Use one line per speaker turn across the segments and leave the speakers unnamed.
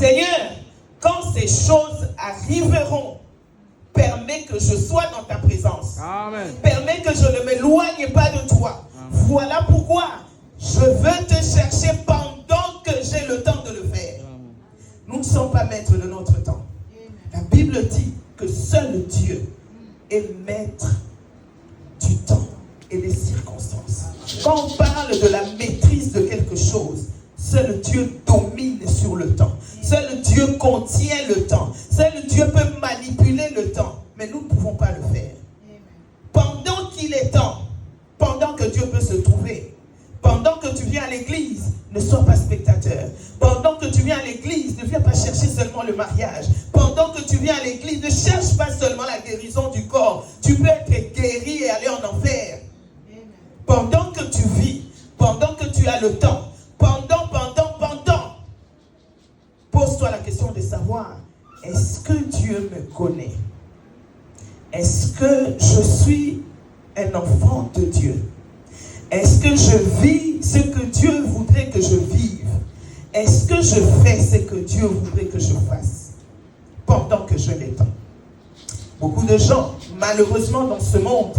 Seigneur, quand ces choses arriveront, permets que je sois dans ta présence.
Amen.
Permets que je ne m'éloigne pas de toi.
Amen.
Voilà pourquoi je veux te chercher pendant que j'ai le temps de le faire.
Amen.
Nous ne sommes pas maîtres de notre temps. La Bible dit que seul Dieu est maître du temps et des circonstances. Quand on parle de la maîtrise de quelque chose, seul Dieu domine sur le temps. Seul Dieu contient le temps. Seul Dieu peut manipuler le temps. Mais nous ne pouvons pas le faire. Pendant qu'il est temps, pendant que Dieu peut se trouver, pendant que tu viens à l'église, ne sois pas spectateur. Pendant que tu viens à l'église, ne viens pas chercher seulement le mariage. Pendant que tu viens à l'église, ne cherche pas seulement la guérison du corps. Tu peux être guéri et aller en enfer. Pendant que tu vis, pendant que tu as le temps, pose-toi la question de savoir, est-ce que Dieu me connaît? Est-ce que je suis un enfant de Dieu? Est-ce que je vis ce que Dieu voudrait que je vive? Est-ce que je fais ce que Dieu voudrait que je fasse pendant que je l'ai temps? Beaucoup de gens, malheureusement dans ce monde,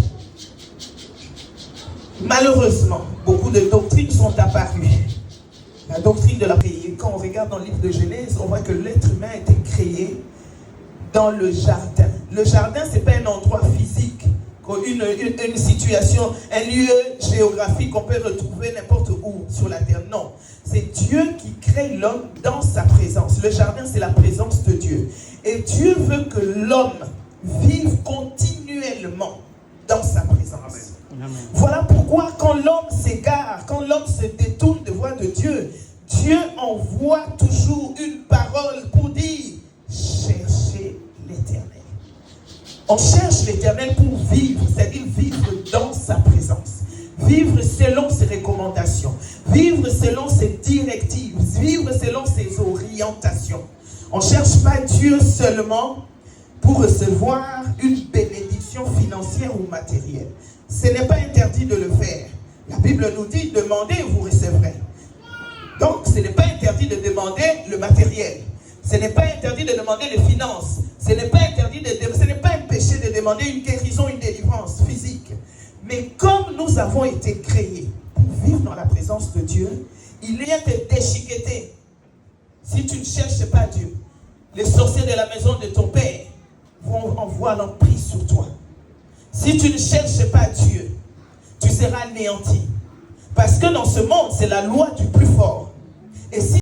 malheureusement, beaucoup de doctrines sont apparues. La doctrine de la prière, quand on regarde dans le livre de Genèse, on voit que l'être humain a été créé dans le jardin. Le jardin, ce n'est pas un endroit physique, une situation, un lieu géographique qu'on peut retrouver n'importe où sur la terre. Non, c'est Dieu qui crée l'homme dans sa présence. Le jardin, c'est la présence de Dieu. Et Dieu veut que l'homme vive continuellement dans sa présence.
Amen.
Voilà pourquoi quand l'homme s'égare, quand l'homme se détourne de voie de Dieu, Dieu envoie toujours une parole pour dire « Cherchez l'Éternel ». On cherche l'Éternel pour vivre, c'est-à-dire vivre dans sa présence. Vivre selon ses recommandations. Vivre selon ses directives. Vivre selon ses orientations. On ne cherche pas Dieu seulement pour recevoir une bénédiction financière ou matérielle. Ce n'est pas interdit de le faire. La Bible nous dit, demandez et vous recevrez. Donc, ce n'est pas interdit de demander le matériel. Ce n'est pas interdit de demander les finances. Ce n'est pas interdit ce n'est pas un péché de demander une guérison, une délivrance physique. Mais comme nous avons été créés pour vivre dans la présence de Dieu, il vient te déchiqueter. Si tu ne cherches pas Dieu, les sorciers de la maison de ton père vont envoyer l'emprise sur toi. Si tu ne cherches pas Dieu, tu seras anéanti. Parce que dans ce monde, c'est la loi du plus fort. Et si